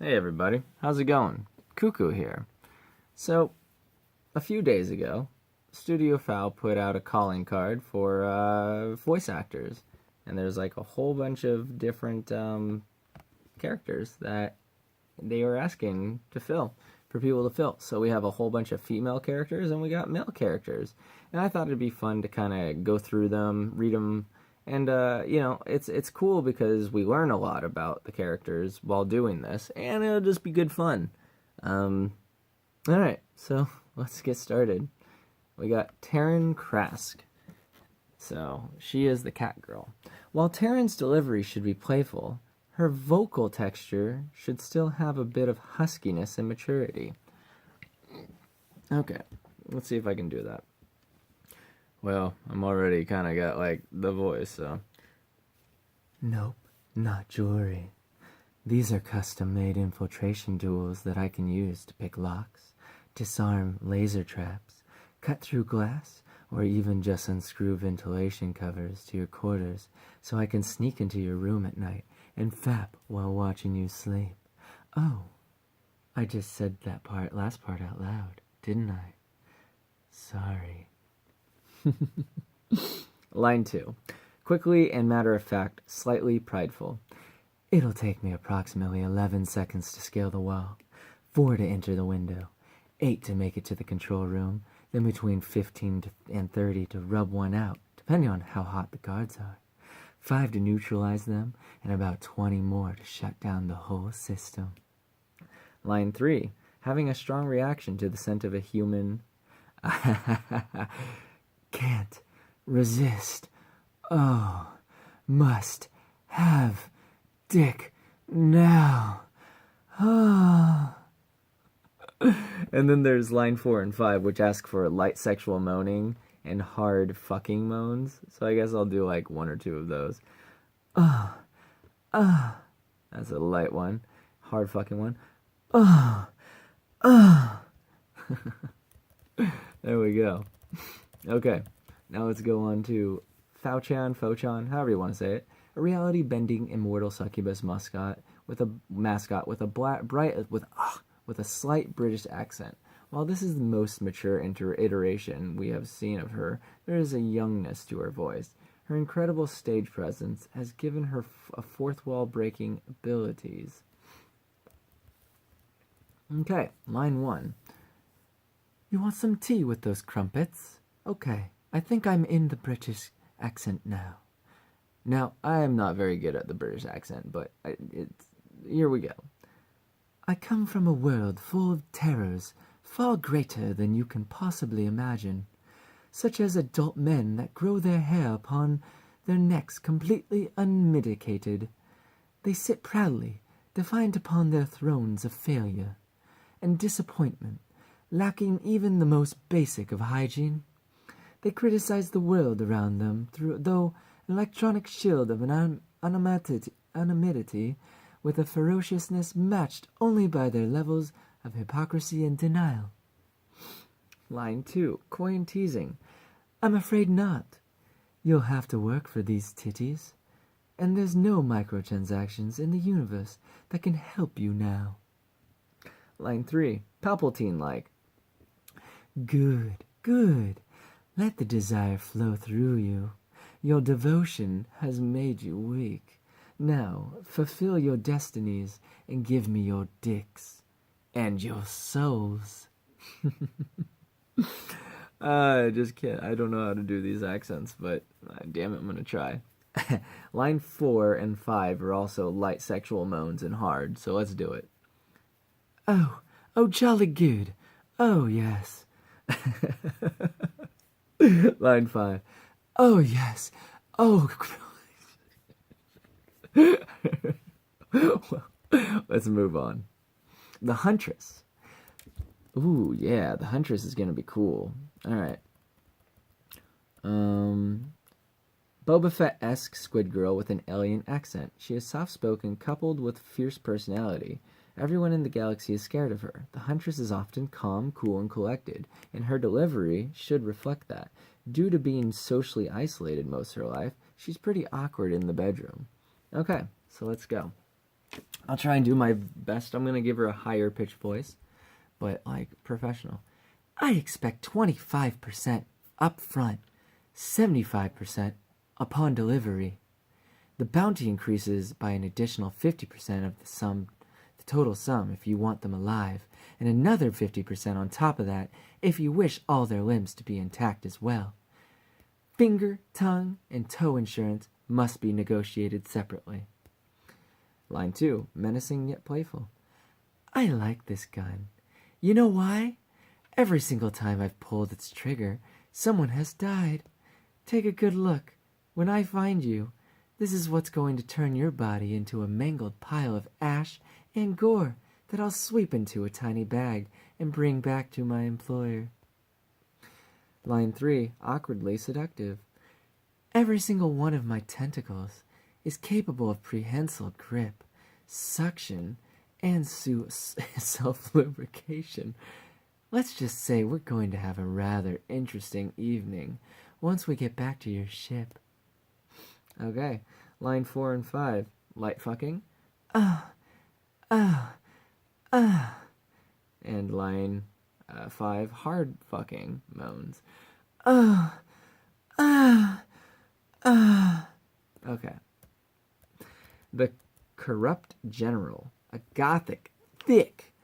Hey everybody, how's it going? Cuckoo here. So, a few days ago, Studio Fowl put out a calling card for voice actors. And there's like a whole bunch of different characters that they were asking to fill, for people to fill. So we have a whole bunch of female characters and we got male characters. And I thought it'd be fun to kind of go through them, read them, and it's cool because we learn a lot about the characters while doing this, and it'll just be good fun. All right, so let's get started. We got Taryn Kresk. So she is the cat girl. While Taryn's delivery should be playful, her vocal texture should still have a bit of huskiness and maturity. Okay, let's see if I can do that. Well, I'm already kind of got, like, the voice, so... Nope, not jewelry. These are custom-made infiltration tools that I can use to pick locks, disarm laser traps, cut through glass, or even just unscrew ventilation covers to your quarters so I can sneak into your room at night and fap while watching you sleep. Oh, I just said that last part out loud, didn't I? Sorry. Line 2. Quickly and matter-of-fact, slightly prideful. It'll take me approximately 11 seconds to scale the wall, 4 to enter the window, 8 to make it to the control room, then between 15 and 30 to rub one out, depending on how hot the guards are, 5 to neutralize them, and about 20 more to shut down the whole system. Line 3. Having a strong reaction to the scent of a human... Can't resist. Oh, must have dick now. Oh. And then there's line 4 and 5, which ask for light sexual moaning and hard fucking moans. So I guess I'll do like 1 or 2 of those. That's a light one. Hard fucking one. There we go. Okay, now let's go on to Fochan, however you want to say it. A reality-bending immortal succubus mascot with a slight British accent. While this is the most mature iteration we have seen of her, there is a youngness to her voice. Her incredible stage presence has given her a fourth wall breaking abilities. Okay, line 1. You want some tea with those crumpets? Okay, I think I'm in the British accent now. Now, I am not very good at the British accent, but here we go. I come from a world full of terrors far greater than you can possibly imagine, such as adult men that grow their hair upon their necks completely unmitigated. They sit proudly, defiant upon their thrones of failure and disappointment, lacking even the most basic of hygiene. They criticize the world around them through an electronic shield of an anonymity with a ferociousness matched only by their levels of hypocrisy and denial. Line 2, coy and teasing. I'm afraid not. You'll have to work for these titties, and there's no microtransactions in the universe that can help you now. Line 3, Palpatine-like. Good, good. Let the desire flow through you. Your devotion has made you weak. Now, fulfill your destinies and give me your dicks and your souls. Just kidding. I don't know how to do these accents, but damn it, I'm going to try. Line 4 and 5 are also light sexual moans and hard, so let's do it. Oh, jolly good. Oh, yes. Line 5. Oh, yes. Oh, well, let's move on. The Huntress. Ooh, yeah, the Huntress is going to be cool. All right. Boba Fett-esque squid girl with an alien accent. She is soft-spoken, coupled with fierce personality. Everyone in the galaxy is scared of her. The Huntress is often calm, cool, and collected, and her delivery should reflect that. Due to being socially isolated most of her life, she's pretty awkward in the bedroom. Okay, so let's go. I'll try and do my best. I'm going to give her a higher pitched voice, but like professional. I expect 25% up front, 75% upon delivery. The bounty increases by an additional 50% of the total sum if you want them alive, and another 50% on top of that if you wish all their limbs to be intact as well. Finger, tongue, and toe insurance must be negotiated separately. Line 2, menacing yet playful. I like this gun. You know why? Every single time I've pulled its trigger, someone has died. Take a good look. When I find you, this is what's going to turn your body into a mangled pile of ash and gore that I'll sweep into a tiny bag and bring back to my employer. Line 3, awkwardly seductive. Every single one of my tentacles is capable of prehensile grip, suction, and self-lubrication. Let's just say we're going to have a rather interesting evening once we get back to your ship. Okay, line 4 and 5, light fucking. And line 5, hard fucking moans. Okay. The corrupt general, a gothic, thick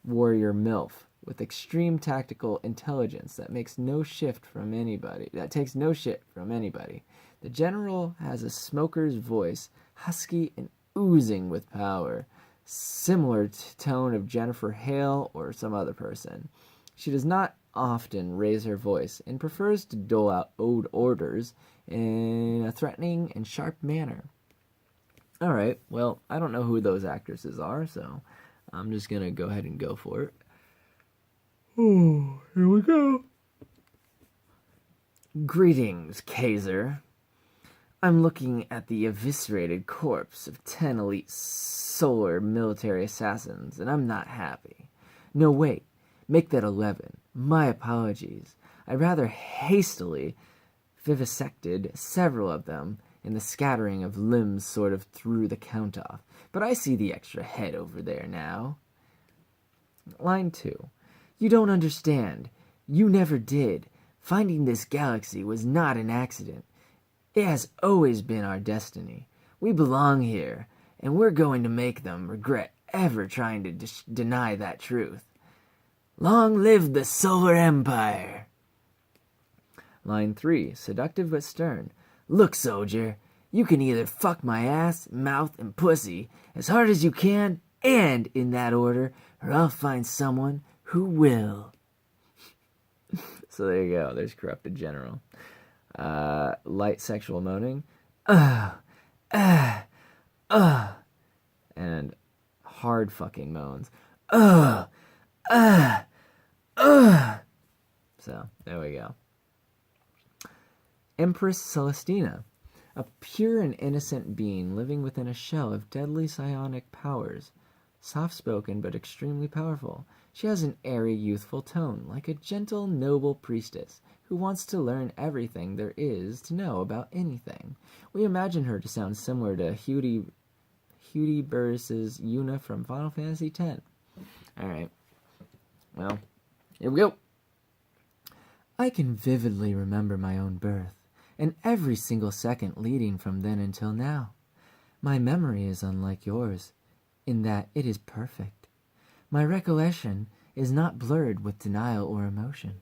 warrior MILF with extreme tactical intelligence that takes no shit from anybody. The general has a smoker's voice, husky and oozing with power, similar to tone of Jennifer Hale or some other person. She does not often raise her voice and prefers to dole out ode orders in a threatening and sharp manner. Alright, well, I don't know who those actresses are, so I'm just gonna go ahead and go for it. Oh, here we go. Greetings, Kaiser. I'm looking at the eviscerated corpse of 10 elite solar military assassins, and I'm not happy. No, wait. Make that 11. My apologies. I rather hastily vivisected several of them, and the scattering of limbs sort of threw the count off. But I see the extra head over there now. Line 2. You don't understand. You never did. Finding this galaxy was not an accident. It has always been our destiny. We belong here, and we're going to make them regret ever trying to deny that truth. Long live the Solar Empire! Line 3, seductive but stern. Look, soldier, you can either fuck my ass, mouth, and pussy as hard as you can, and in that order, or I'll find someone who will. So there you go. There's corrupted general. Light sexual moaning. And hard fucking moans. So there we go. Empress Celestina, a pure and innocent being living within a shell of deadly psionic powers. Soft-spoken but extremely powerful, she has an airy, youthful tone, like a gentle, noble priestess who wants to learn everything there is to know about anything. We imagine her to sound similar to Hudibras' Yuna from Final Fantasy X. Alright. Well, here we go. I can vividly remember my own birth, and every single second leading from then until now. My memory is unlike yours, in that it is perfect. My recollection is not blurred with denial or emotion.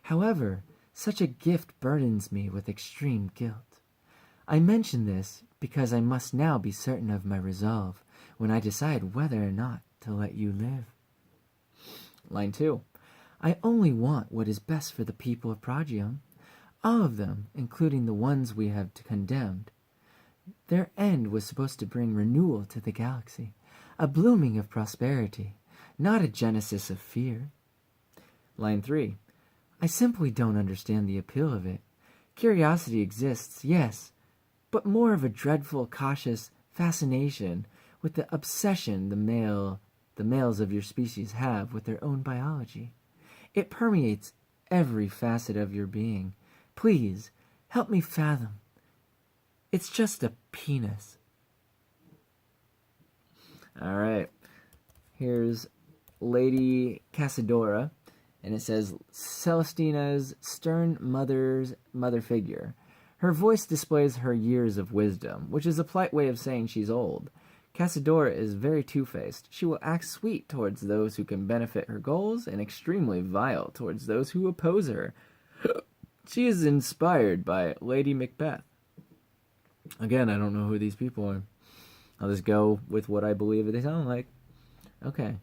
However, such a gift burdens me with extreme guilt. I mention this because I must now be certain of my resolve when I decide whether or not to let you live. Line 2. I only want what is best for the people of Progium, all of them, including the ones we have condemned. Their end was supposed to bring renewal to the galaxy, a blooming of prosperity, not a genesis of fear. Line 3. I simply don't understand the appeal of it. Curiosity exists, yes, but more of a dreadful, cautious fascination with the obsession the males of your species have with their own biology. It permeates every facet of your being. Please, help me fathom. It's just a penis. All right. Here's Lady Casadora, and it says, Celestina's stern mother figure. Her voice displays her years of wisdom, which is a polite way of saying she's old. Casadora is very two-faced. She will act sweet towards those who can benefit her goals and extremely vile towards those who oppose her. She is inspired by Lady Macbeth. Again, I don't know who these people are. I'll just go with what I believe they sound like. Okay.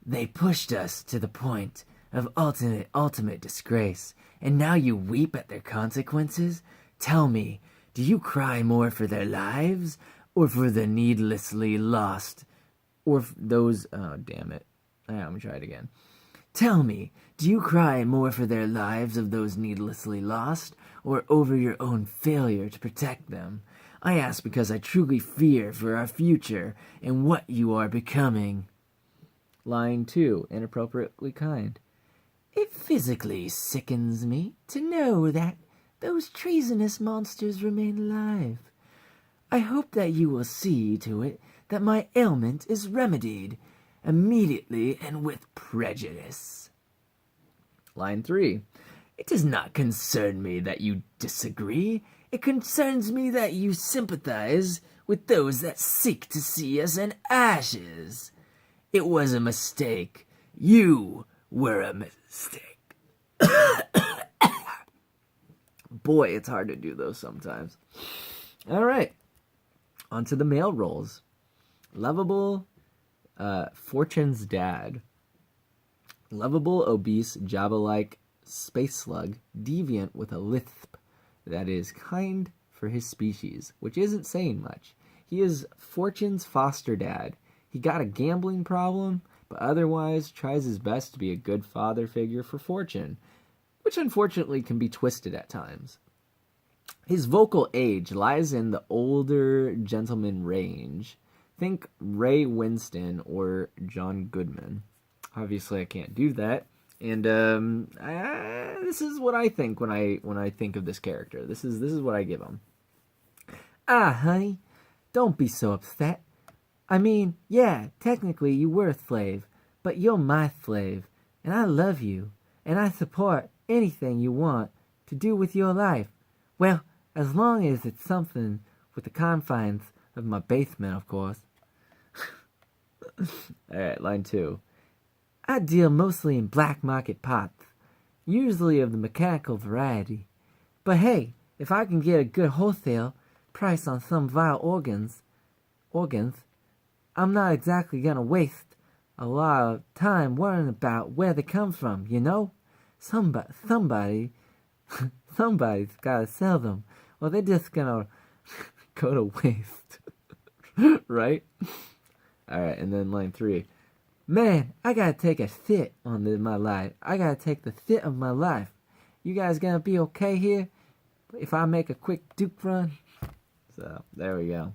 They pushed us to the point of ultimate disgrace, and now you weep at their consequences? Tell me, do you cry more for their lives, or for the needlessly lost, or those... Oh, damn it. Let me try it again. Tell me, do you cry more for their lives of those needlessly lost, or over your own failure to protect them? I ask because I truly fear for our future and what you are becoming. Line 2, inappropriately kind. It physically sickens me to know that those treasonous monsters remain alive. I hope that you will see to it that my ailment is remedied immediately and with prejudice. Line 3. It does not concern me that you disagree. It concerns me that you sympathize with those that seek to see us in ashes. It was a mistake. You were a mistake. Boy, it's hard to do those sometimes. All right. On to the male roles. Lovable, Fortune's dad. Lovable, obese, Jabba-like space slug, deviant with a lisp that is kind for his species, which isn't saying much. He is Fortune's foster dad. He got a gambling problem, but otherwise tries his best to be a good father figure for Fortune, which unfortunately can be twisted at times. His vocal age lies in the older gentleman range. Think Ray Winston or John Goodman. Obviously, I can't do that. And this is what I think when I think of this character. This is what I give him. Honey, don't be so upset. I mean, yeah, technically you were a slave, but you're my slave, and I love you, and I support anything you want to do with your life. Well, as long as it's something with the confines of my basement, of course. Alright, line 2. I deal mostly in black market pots, usually of the mechanical variety. But hey, if I can get a good wholesale price on some vile organs, I'm not exactly gonna waste a lot of time worrying about where they come from, you know? Somebody's gotta sell them, or they're just gonna go to waste. Right? Alright, and then line 3. Man, I gotta take a sit on my life. I gotta take the sit of my life. You guys gonna be okay here if I make a quick duke run? So, there we go.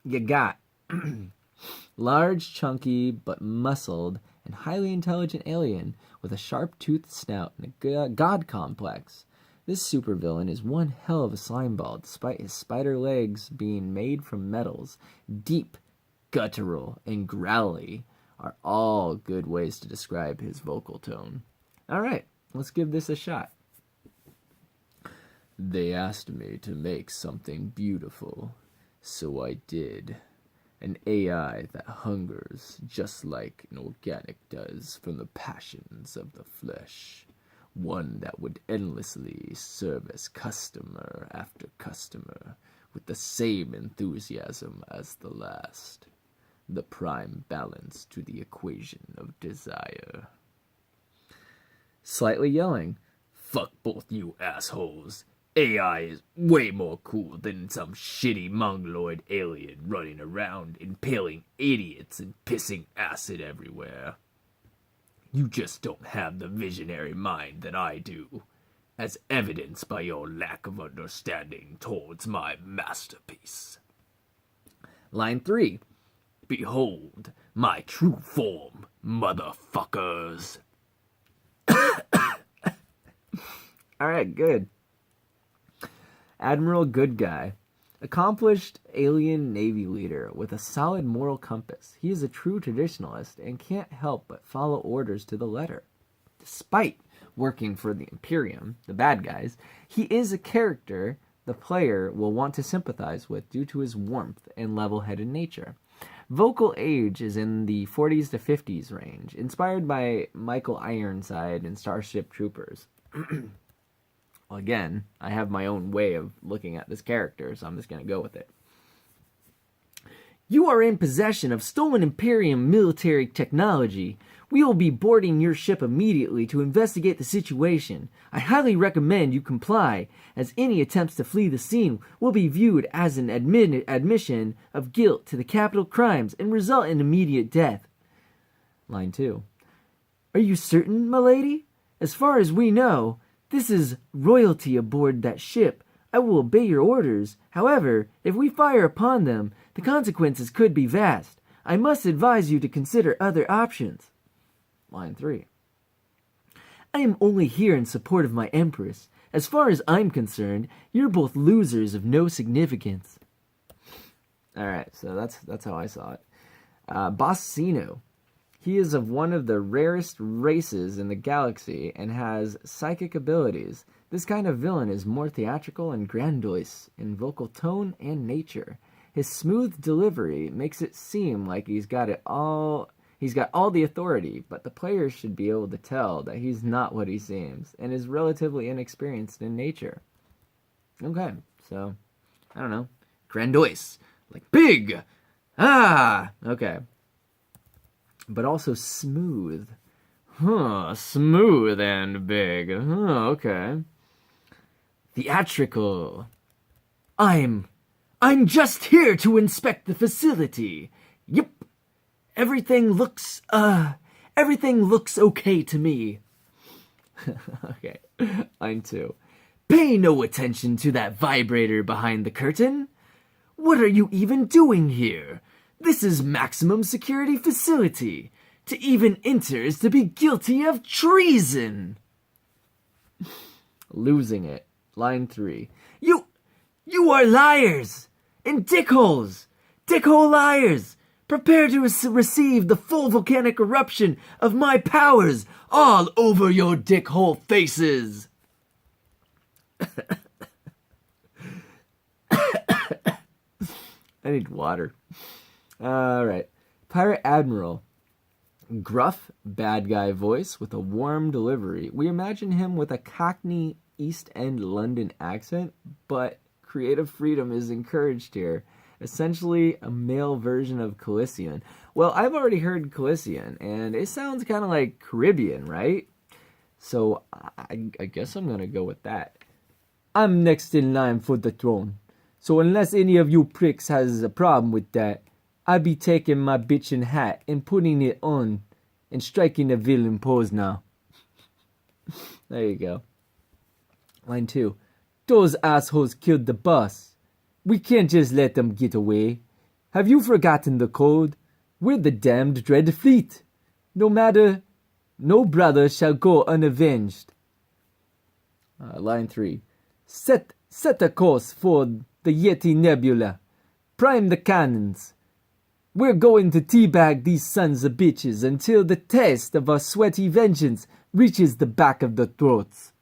You got large, chunky, but muscled and highly intelligent alien with a sharp-toothed snout and a god complex. This supervillain is one hell of a slimeball, despite his spider legs being made from metals. Deep, guttural, and growly are all good ways to describe his vocal tone. Alright, let's give this a shot. They asked me to make something beautiful, so I did. An AI that hungers just like an organic does from the passions of the flesh. One that would endlessly service customer after customer with the same enthusiasm as the last. The prime balance to the equation of desire. Slightly yelling, fuck both you assholes. AI is way more cool than some shitty mongoloid alien running around impaling idiots and pissing acid everywhere. You just don't have the visionary mind that I do, as evidenced by your lack of understanding towards my masterpiece. Line 3. Behold my true form, motherfuckers. Alright, good. Admiral Good Guy. Accomplished alien Navy leader with a solid moral compass. He is a true traditionalist and can't help but follow orders to the letter. Despite working for the Imperium, the bad guys, he is a character the player will want to sympathize with due to his warmth and level-headed nature. Vocal age is in the 40s to 50s range, inspired by Michael Ironside in Starship Troopers. Well, again, I have my own way of looking at this character, so I'm just going to go with it. You are in possession of stolen Imperium military technology. We will be boarding your ship immediately to investigate the situation. I highly recommend you comply, as any attempts to flee the scene will be viewed as an admission of guilt to the capital crimes and result in immediate death. Line 2. Are you certain, my lady? As far as we know, this is royalty aboard that ship. I will obey your orders. However, if we fire upon them, the consequences could be vast. I must advise you to consider other options. Line 3. I am only here in support of my Empress. As far as I'm concerned, you're both losers of no significance. Alright, so that's how I saw it. Bossino. He is of one of the rarest races in the galaxy and has psychic abilities. This kind of villain is more theatrical and grandiose in vocal tone and nature. His smooth delivery makes it seem like he's got all the authority, but the player should be able to tell that he's not what he seems and is relatively inexperienced in nature. Okay, so, I don't know. Grandiose. Like big! Ah! Okay. But also smooth. Smooth and big. Okay. Theatrical. I'm just here to inspect the facility. Yep. Everything looks okay to me. Okay. Line 2. Pay no attention to that vibrator behind the curtain. What are you even doing here? This is maximum security facility. To even enter is to be guilty of treason. Losing it. Line 3. You are liars and dickholes. Dickhole liars. Prepare to receive the full volcanic eruption of my powers all over your dickhole faces. I need water. Alright. Pirate Admiral. Gruff, bad guy voice with a warm delivery. We imagine him with a Cockney East End London accent, but creative freedom is encouraged here. Essentially a male version of Calician. Well, I've already heard Calician, and it sounds kind of like Caribbean, right? So I guess I'm going to go with that. I'm next in line for the throne. So unless any of you pricks has a problem with that, I'll be taking my bitchin' hat and putting it on and striking a villain pose now. There you go. Line 2. Those assholes killed the boss. We can't just let them get away. Have you forgotten the code? We're the damned Dread Fleet. No brother shall go unavenged. Line 3. Set a course for the Yeti Nebula. Prime the cannons. We're going to teabag these sons of bitches until the taste of our sweaty vengeance reaches the back of the throats.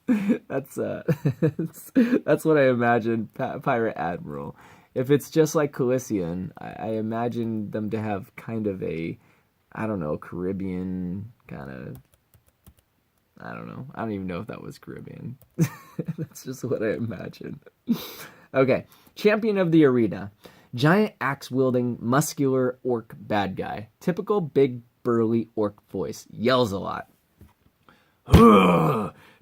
That's what I imagine Pirate Admiral. If it's just like Calician, I imagine them to have kind of a, I don't know, Caribbean kind of, I don't know. I don't even know if that was Caribbean. That's just what I imagine. Okay, Champion of the Arena. Giant axe-wielding, muscular orc bad guy. Typical big, burly orc voice. Yells a lot.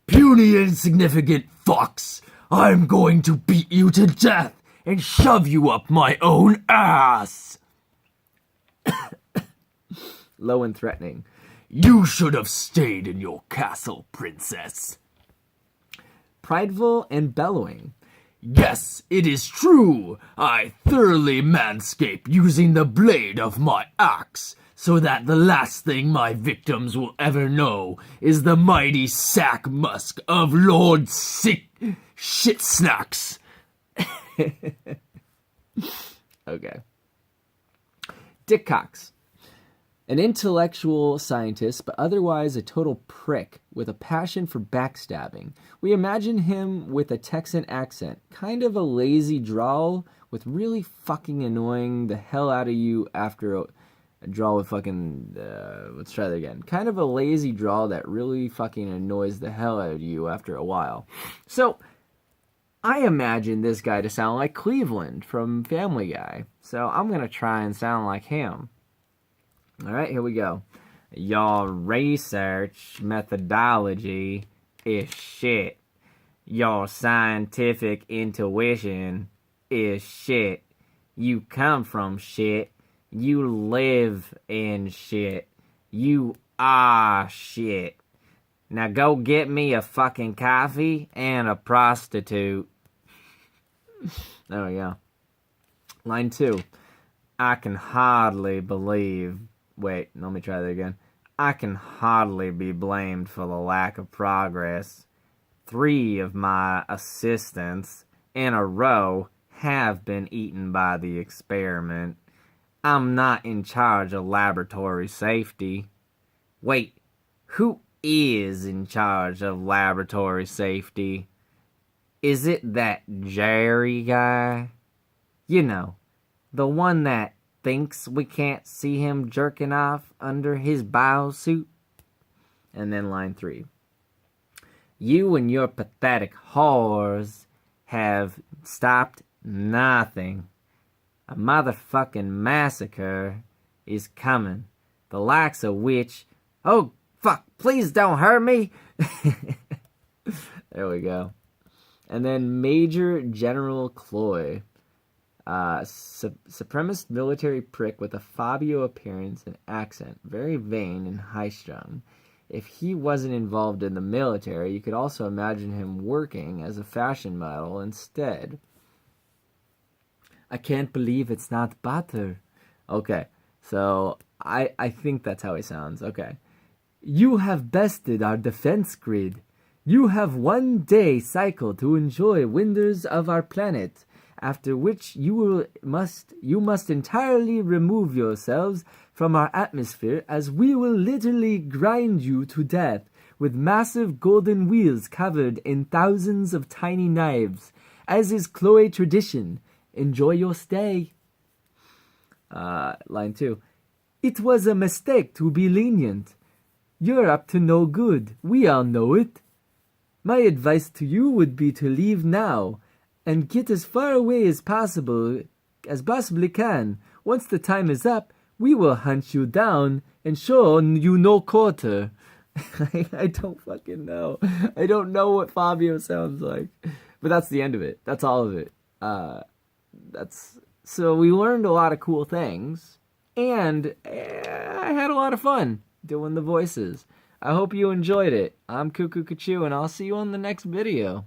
Puny, insignificant fox. I'm going to beat you to death and shove you up my own ass. Low and threatening. You should have stayed in your castle, princess. Prideful and bellowing. Yes, it is true. I thoroughly manscape using the blade of my axe, so that the last thing my victims will ever know is the mighty sack musk of Lord Shit Snacks. Okay. Dick Cox. An intellectual scientist, but otherwise a total prick with a passion for backstabbing. We imagine him with a Texan accent, kind of a lazy drawl with really fucking annoying the hell out of you after a drawl with fucking, let's try that again. Kind of a lazy drawl that really fucking annoys the hell out of you after a while. So, I imagine this guy to sound like Cleveland from Family Guy. So, I'm going to try and sound like him. Alright, here we go. Your research methodology is shit. Your scientific intuition is shit. You come from shit. You live in shit. You are shit. Now go get me a fucking coffee and a prostitute. There we go. Line 2. I can hardly believe... Wait, let me try that again. I can hardly be blamed for the lack of progress. 3 of my assistants in a row have been eaten by the experiment. I'm not in charge of laboratory safety. Wait, who is in charge of laboratory safety? Is it that Jerry guy? You know, the one that thinks we can't see him jerking off under his biosuit? And then line 3. You and your pathetic whores have stopped nothing. A motherfucking massacre is coming, the likes of which... Oh, fuck, please don't hurt me! There we go. And then Major General Cloy. Supremacist military prick with a Fabio appearance and accent, very vain and high-strung. If he wasn't involved in the military, you could also imagine him working as a fashion model instead. I can't believe it's not butter. Okay, so I think that's how he sounds. Okay. You have bested our defense grid. You have 1 day cycle to enjoy wonders of our planet, after which you must entirely remove yourselves from our atmosphere, as we will literally grind you to death with massive golden wheels covered in thousands of tiny knives, as is Chloe tradition. Enjoy your stay. Line 2. It was a mistake to be lenient. You're up to no good. We all know it. My advice to you would be to leave now and get as far away as possibly can. Once the time is up, we will hunt you down and show you no quarter. I don't fucking know. I don't know what Fabio sounds like. But that's the end of it. That's all of it. So we learned a lot of cool things, and I had a lot of fun doing the voices. I hope you enjoyed it. I'm Cuckoo Kachu, and I'll see you on the next video.